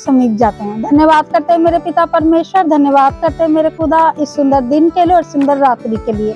समीप जाते हैं। धन्यवाद करते हैं मेरे पिता परमेश्वर, धन्यवाद करते हैं मेरे खुदा इस सुंदर दिन के लिए और सुंदर रात्रि के लिए।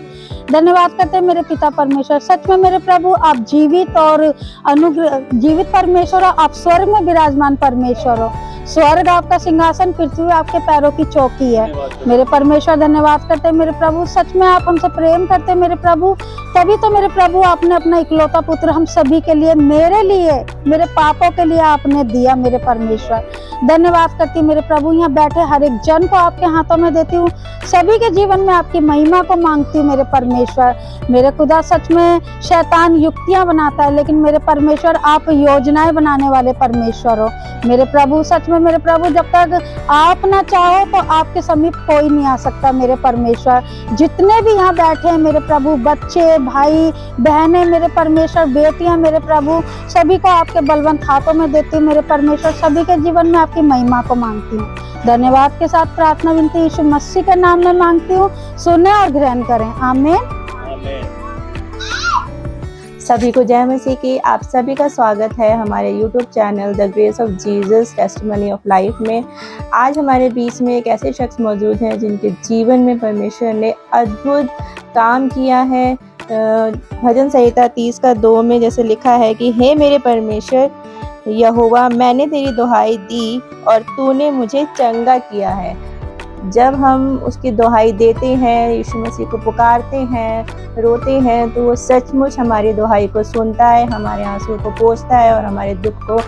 धन्यवाद करते हैं मेरे पिता परमेश्वर। सच में मेरे प्रभु आप जीवित और जीवित परमेश्वर हो, आप स्वर्ग में विराजमान परमेश्वर हो। स्वर्ग आपका सिंहासन, पृथ्वी आपके पैरों की चौकी है। मेरे परमेश्वर धन्यवाद करते हैं मेरे प्रभु, सच में आप हमसे प्रेम करते हैं मेरे प्रभु, तभी तो मेरे प्रभु आपने अपना इकलौता पुत्र हम सभी के लिए, मेरे लिए, मेरे पापों के लिए आपने दिया मेरे परमेश्वर। धन्यवाद करती हूँ मेरे प्रभु, यहाँ बैठे हर एक जन को आपके हाथों में देती हूँ, सभी के जीवन में आपकी महिमा को मांगती हूँ मेरे परमेश्वर। मेरे खुदा सच में शैतान युक्तियां बनाता है, लेकिन मेरे परमेश्वर आप योजनाएं बनाने वाले परमेश्वर हो मेरे प्रभु। सच में मेरे प्रभु जब तक आप ना चाहो तो आपके समीप कोई नहीं आ सकता मेरे परमेश्वर। जितने भी यहाँ बैठे हैं मेरे प्रभु, बच्चे, भाई बहनें मेरे परमेश्वर, बेटियां मेरे प्रभु, सभी को आपके बलवंत हाथों में देती हूँ मेरे परमेश्वर। सभी के जीवन में आपकी महिमा को मांगती हूँ। धन्यवाद के साथ प्रार्थना विनती यीशु मसीह के नाम में मांगती हूँ, सुने और ग्रहण करें, आमीन। सभी को जय मसीह की। आप सभी का स्वागत है हमारे YouTube channel the grace of Jesus testimony of life में। आज हमारे बीच में एक ऐसे शख्स मौजूद हैं जिनके जीवन में परमेश्वर ने अद्भुत काम किया है। भजन संहिता 30:2 में जैसे लिखा है कि हे मेरे परमेश्वर यहोवा, मैंने तेरी दुहाई दी और तूने मुझे चंगा किया है। जब हम उसकी दुहाई देते हैं, यीशु मसीह को पुकारते हैं, रोते हैं, तो वो सचमुच हमारी दुहाई को सुनता है, हमारे आंसू को पोंछता है और हमारे दुख को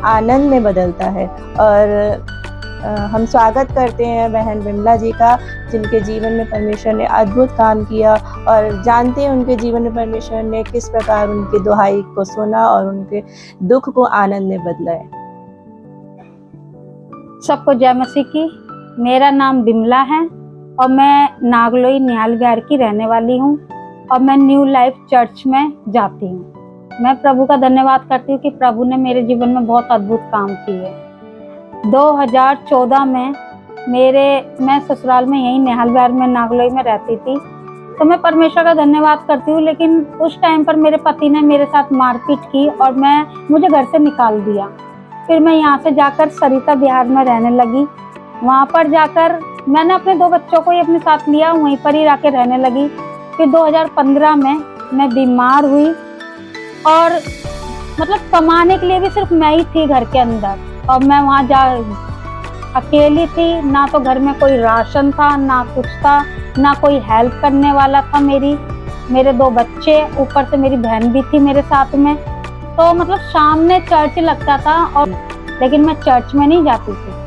आनंद में बदलता है। और हम स्वागत करते हैं बहन बिमला जी का, जिनके जीवन में परमेश्वर ने अद्भुत काम किया, और जानते हैं उनके जीवन में परमेश्वर ने किस प्रकार उनकी दुहाई को सुना और उनके दुख को आनंद में बदला है। सबको जय मसीह की। मेरा नाम बिमला है और मैं नागलोई निहाल बिहार की रहने वाली हूँ और मैं न्यू लाइफ चर्च में जाती हूँ। मैं प्रभु का धन्यवाद करती हूँ कि प्रभु ने मेरे जीवन में बहुत अद्भुत काम किए। 2014 में मैं ससुराल में यहीं निहाल बिहार में नागलोई में रहती थी, तो मैं परमेश्वर का धन्यवाद करती हूँ। लेकिन उस टाइम पर मेरे पति ने मेरे साथ मारपीट की और मुझे घर से निकाल दिया। फिर मैं यहाँ से जाकर सरिता बिहार में रहने लगी। वहाँ पर जाकर मैंने अपने 2 बच्चों को ही अपने साथ लिया, वहीं पर ही रहकर रहने लगी। फिर 2015 में मैं बीमार हुई और मतलब कमाने के लिए भी सिर्फ मैं ही थी घर के अंदर, और मैं वहाँ अकेली थी। ना तो घर में कोई राशन था, ना कुछ था, ना कोई हेल्प करने वाला था। मेरे 2 बच्चे, ऊपर से मेरी बहन भी थी मेरे साथ में। तो मतलब सामने चर्च लगता था और लेकिन मैं चर्च में नहीं जाती थी,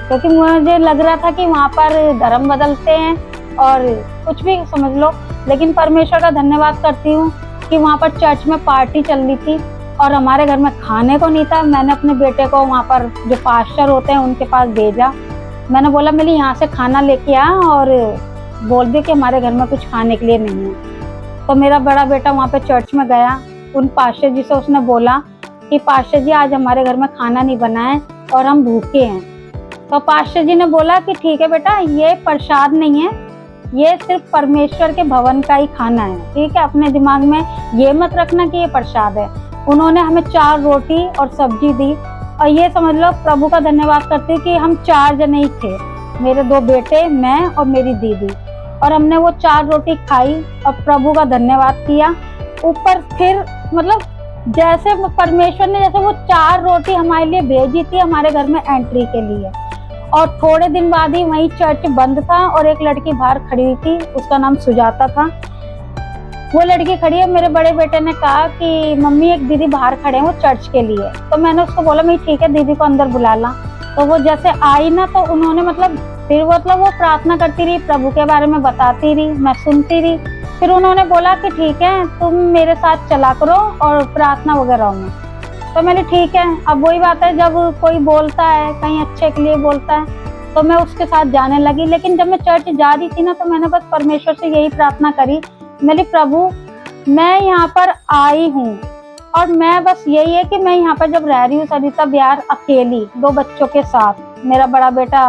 क्योंकि मुझे लग रहा था कि वहाँ पर धर्म बदलते हैं और कुछ भी समझ लो। लेकिन परमेश्वर का धन्यवाद करती हूँ कि वहाँ पर चर्च में पार्टी चल रही थी और हमारे घर में खाने को नहीं था। मैंने अपने बेटे को वहाँ पर जो पास्टर होते हैं उनके पास भेजा। मैंने बोला मेरे यहाँ से खाना लेके आ और बोल दे कि हमारे घर में कुछ खाने के लिए नहीं है। तो मेरा बड़ा बेटा वहाँ पे चर्च में गया, उन पास्टर जी से उसने बोला कि पास्टर जी आज हमारे घर में खाना नहीं बना है और हम भूखे हैं। तो पास्टर जी ने बोला कि ठीक है बेटा, ये प्रसाद नहीं है, ये सिर्फ परमेश्वर के भवन का ही खाना है, ठीक है। अपने दिमाग में ये मत रखना कि ये प्रसाद है। उन्होंने हमें 4 रोटी और सब्जी दी, और ये समझ लो प्रभु का धन्यवाद करते कि हम 4 जने ही थे, मेरे 2 बेटे, मैं और मेरी दीदी। और हमने वो 4 रोटी खाई और प्रभु का धन्यवाद किया। ऊपर फिर मतलब जैसे परमेश्वर ने जैसे वो 4 रोटी हमारे लिए भेजी थी हमारे घर में एंट्री के लिए। और थोड़े दिन बाद ही वहीं चर्च बंद था और एक लड़की बाहर खड़ी हुई थी, उसका नाम सुजाता था। वो लड़की खड़ी है, मेरे बड़े बेटे ने कहा कि मम्मी एक दीदी बाहर खड़े हैं वो चर्च के लिए। तो मैंने उसको बोला मैं ठीक है दीदी को अंदर बुला ला। तो वो जैसे आई ना, तो उन्होंने फिर वो प्रार्थना करती रही, प्रभु के बारे में बताती रही, मैं सुनती रही। फिर उन्होंने बोला कि ठीक है तुम मेरे साथ चला करो और प्रार्थना वगैरह में। तो मैंने ठीक है। अब वही बात है, जब कोई बोलता है कहीं अच्छे के लिए बोलता है तो मैं उसके साथ जाने लगी। लेकिन जब मैं चर्च जा रही थी ना, तो मैंने बस परमेश्वर से यही प्रार्थना करी, मेरे प्रभु मैं यहाँ पर आई हूँ और मैं बस यही है कि मैं यहाँ पर जब रह रही हूँ सरिता बिहार अकेली 2 बच्चों के साथ, मेरा बड़ा बेटा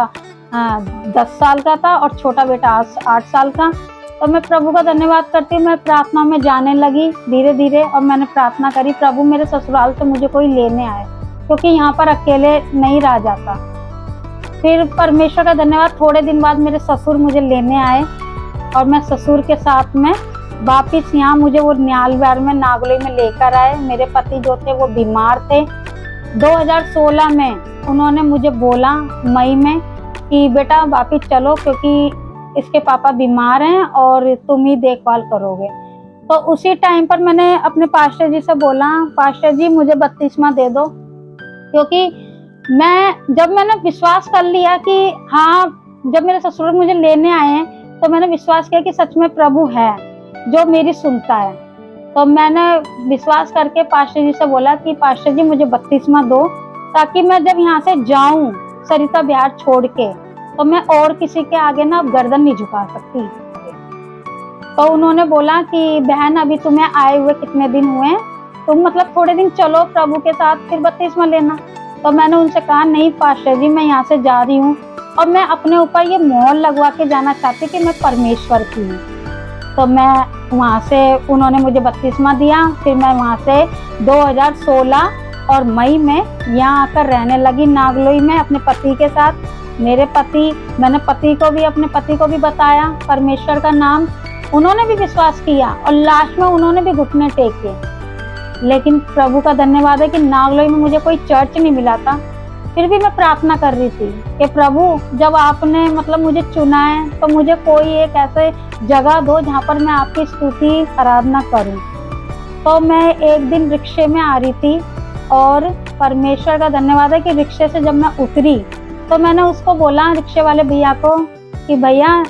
10 साल का था और छोटा बेटा 8 साल का। तो मैं प्रभु का धन्यवाद करती हूँ। मैं प्रार्थना में जाने लगी धीरे धीरे और मैंने प्रार्थना करी, प्रभु मेरे ससुराल से मुझे कोई लेने आए, क्योंकि यहाँ पर अकेले नहीं रह जाता। फिर परमेश्वर का धन्यवाद, थोड़े दिन बाद मेरे ससुर मुझे लेने आए और मैं ससुर के साथ में वापिस यहाँ मुझे वो न्यालवार में नागलोई में लेकर आए। मेरे पति जो थे वो बीमार थे। 2016 में उन्होंने मुझे बोला मई में कि बेटा वापिस चलो, क्योंकि इसके पापा बीमार हैं और तुम ही देखभाल करोगे। तो उसी टाइम पर मैंने अपने पास्टर जी से बोला, पास्टर जी मुझे बपतिस्मा दे दो, क्योंकि जब मैंने विश्वास कर लिया कि हाँ, जब मेरे ससुर मुझे लेने आए हैं तो मैंने विश्वास किया कि सच में प्रभु है जो मेरी सुनता है। तो मैंने विश्वास करके पास्टर जी से बोला कि पास्टर जी मुझे बपतिस्मा दो, ताकि मैं जब यहाँ से जाऊं सरिता बिहार छोड़ के, तो मैं और किसी के आगे ना अब गर्दन नहीं झुका सकती। तो उन्होंने बोला कि बहन अभी तुम्हें आए हुए कितने दिन हुए हैं, तुम मतलब थोड़े दिन चलो प्रभु के साथ, फिर बपतिस्मा लेना। तो मैंने उनसे कहा नहीं पास्टर जी, मैं यहाँ से जा रही हूँ और मैं अपने ऊपर ये मोहर लगवा के जाना चाहती कि मैं परमेश्वर की हूँ। तो मैं वहाँ से, उन्होंने मुझे बपतिस्मा दिया। फिर मैं वहाँ से 2016 और मई में यहाँ आकर रहने लगी नागलोई में अपने पति के साथ। मैंने अपने पति को भी बताया परमेश्वर का नाम, उन्होंने भी विश्वास किया और लास्ट में उन्होंने भी घुटने टेके। लेकिन प्रभु का धन्यवाद है कि नागलोई में मुझे कोई चर्च नहीं मिला था, फिर भी मैं प्रार्थना कर रही थी कि प्रभु जब आपने मतलब मुझे चुना है तो मुझे कोई एक ऐसे जगह दो जहाँ पर मैं आपकी स्तुति आराधना करूँ। तो मैं एक दिन रिक्शे में आ रही थी और परमेश्वर का धन्यवाद है कि रिक्शे से जब मैं उतरी तो मैंने उसको बोला, रिक्शे वाले भैया को, कि भैया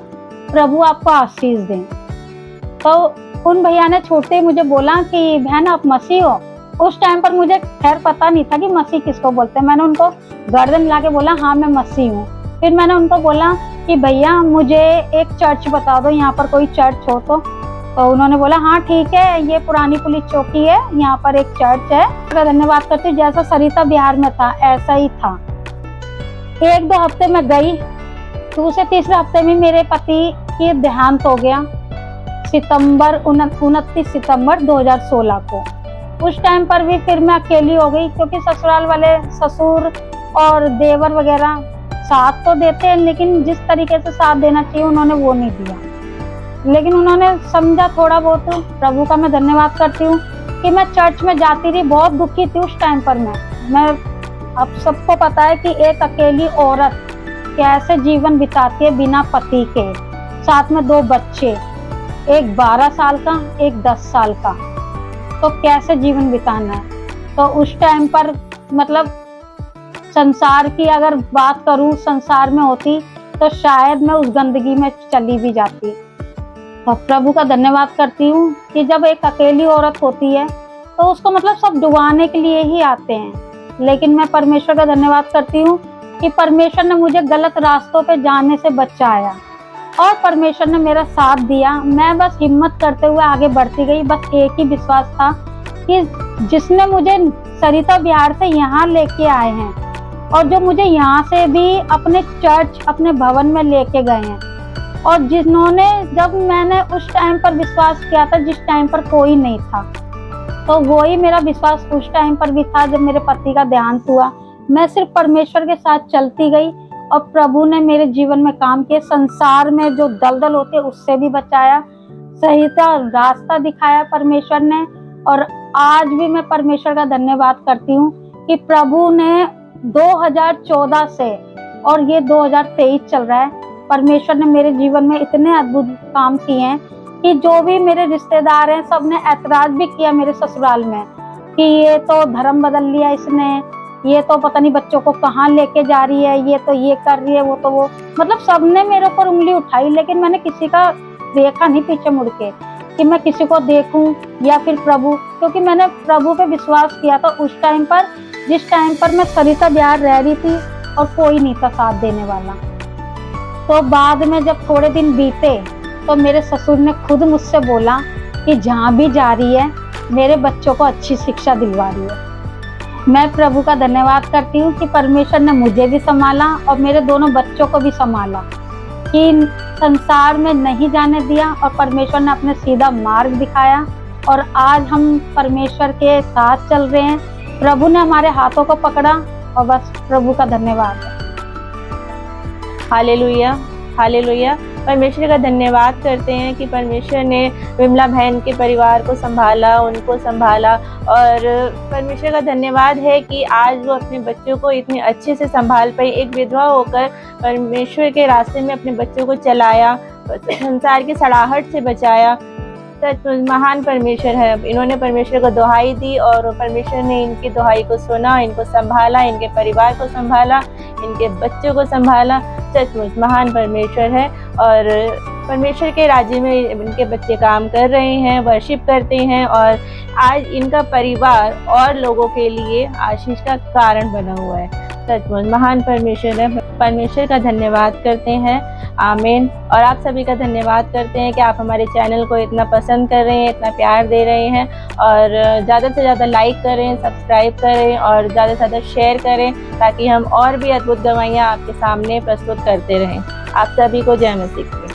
प्रभु आपको आशीष दें। तो उन भैया ने छोड़ते ही मुझे बोला कि बहन आप मसीह हो। उस टाइम पर मुझे खैर पता नहीं था कि मसीह किसको बोलते हैं। मैंने उनको गर्दन मिला के बोला हाँ मैं मसीह हूँ। फिर मैंने उनको बोला कि भैया मुझे एक चर्च बता दो, यहाँ पर कोई चर्च हो तो उन्होंने बोला हाँ ठीक है, ये पुरानी पुलिस चौकी है, यहाँ पर एक चर्च है। धन्यवाद करती हूँ, जैसा सरिता बिहार में था ऐसा ही था। 1-2 हफ्ते में गई, दूसरे तीसरे हफ्ते में मेरे पति की देहांत हो गया, 29 सितंबर 2016 को। उस टाइम पर भी फिर मैं अकेली हो गई, क्योंकि ससुराल वाले ससुर और देवर वगैरह साथ तो देते हैं, लेकिन जिस तरीके से साथ देना चाहिए उन्होंने वो नहीं दिया। लेकिन उन्होंने समझा थोड़ा बहुत। प्रभु का मैं धन्यवाद करती हूँ कि मैं चर्च में जाती रही, बहुत दुखी थी उस टाइम पर मैं अब सबको पता है कि एक अकेली औरत कैसे जीवन बिताती है बिना पति के, साथ में 2 बच्चे, एक 12 साल का एक 10 साल का, तो कैसे जीवन बिताना है। तो उस टाइम पर मतलब संसार की अगर बात करूं, संसार में होती तो शायद मैं उस गंदगी में चली भी जाती। तो प्रभु का धन्यवाद करती हूँ कि जब एक अकेली औरत होती है तो उसको मतलब सब डुबाने के लिए ही आते हैं, लेकिन मैं परमेश्वर का धन्यवाद करती हूँ कि परमेश्वर ने मुझे गलत रास्तों पे जाने से बचाया और परमेश्वर ने मेरा साथ दिया। मैं बस हिम्मत करते हुए आगे बढ़ती गई। बस एक ही विश्वास था कि जिसने मुझे सरिता बिहार से यहाँ लेके आए हैं और जो मुझे यहाँ से भी अपने चर्च, अपने भवन में लेके गए हैं, और जिन्होंने, जब मैंने उस टाइम पर विश्वास किया था जिस टाइम पर कोई नहीं था, तो वही मेरा विश्वास उस टाइम पर भी था जब मेरे पति का देहांत हुआ। मैं सिर्फ परमेश्वर के साथ चलती गई और प्रभु ने मेरे जीवन में काम किए। संसार में जो दलदल होते उससे भी बचाया, सही रास्ता दिखाया परमेश्वर ने। और आज भी मैं परमेश्वर का धन्यवाद करती हूँ कि प्रभु ने 2014 से, और ये 2023 चल रहा है, परमेश्वर ने मेरे जीवन में इतने अद्भुत काम किए हैं कि जो भी मेरे रिश्तेदार हैं सबने ऐतराज भी किया मेरे ससुराल में कि ये तो धर्म बदल लिया इसने, ये तो पता नहीं बच्चों को कहाँ लेके जा रही है, ये तो ये कर रही है, वो तो वो, मतलब सबने मेरे ऊपर उंगली उठाई। लेकिन मैंने किसी का देखा नहीं पीछे मुड़ के कि मैं किसी को देखूं या फिर प्रभु, क्योंकि मैंने प्रभु पे विश्वास किया था उस टाइम पर, जिस टाइम पर मैं सरिता बिहार रह रही थी और कोई नहीं था साथ देने वाला। तो बाद में जब थोड़े दिन बीते तो मेरे ससुर ने खुद मुझसे बोला कि जहाँ भी जा रही है मेरे बच्चों को अच्छी शिक्षा दिलवा रही है। मैं प्रभु का धन्यवाद करती हूँ कि परमेश्वर ने मुझे भी संभाला और मेरे दोनों बच्चों को भी संभाला, कि संसार में नहीं जाने दिया और परमेश्वर ने अपने सीधा मार्ग दिखाया और आज हम परमेश्वर के साथ चल रहे हैं। प्रभु ने हमारे हाथों को पकड़ा और बस प्रभु का धन्यवाद है। Hallelujah, hallelujah. परमेश्वर का धन्यवाद करते हैं कि परमेश्वर ने विमला बहन के परिवार को संभाला, उनको संभाला, और परमेश्वर का धन्यवाद है कि आज वो अपने बच्चों को इतने अच्छे से संभाल पाई। एक विधवा होकर परमेश्वर के रास्ते में अपने बच्चों को चलाया, संसार की सड़ाहट से बचाया। सचमुच महान परमेश्वर है। इन्होंने परमेश्वर को दुहाई दी और परमेश्वर ने इनकी दुहाई को सुना, इनको संभाला, इनके परिवार को संभाला, इनके बच्चों को संभाला। सचमुच महान परमेश्वर है और परमेश्वर के राज्य में इनके बच्चे काम कर रहे हैं, वर्शिप करते हैं, और आज इनका परिवार और लोगों के लिए आशीष का कारण बना हुआ है। सचमुच महान परमेश्वर है। परमेश्वर का धन्यवाद करते हैं। आमीन। और आप सभी का धन्यवाद करते हैं कि आप हमारे चैनल को इतना पसंद कर रहे हैं, इतना प्यार दे रहे हैं, और ज़्यादा से ज़्यादा लाइक करें, सब्सक्राइब करें और ज़्यादा से ज़्यादा शेयर करें, ताकि हम और भी अद्भुत गवाहियाँ आपके सामने प्रस्तुत करते रहें। आप सभी को जय मसीह।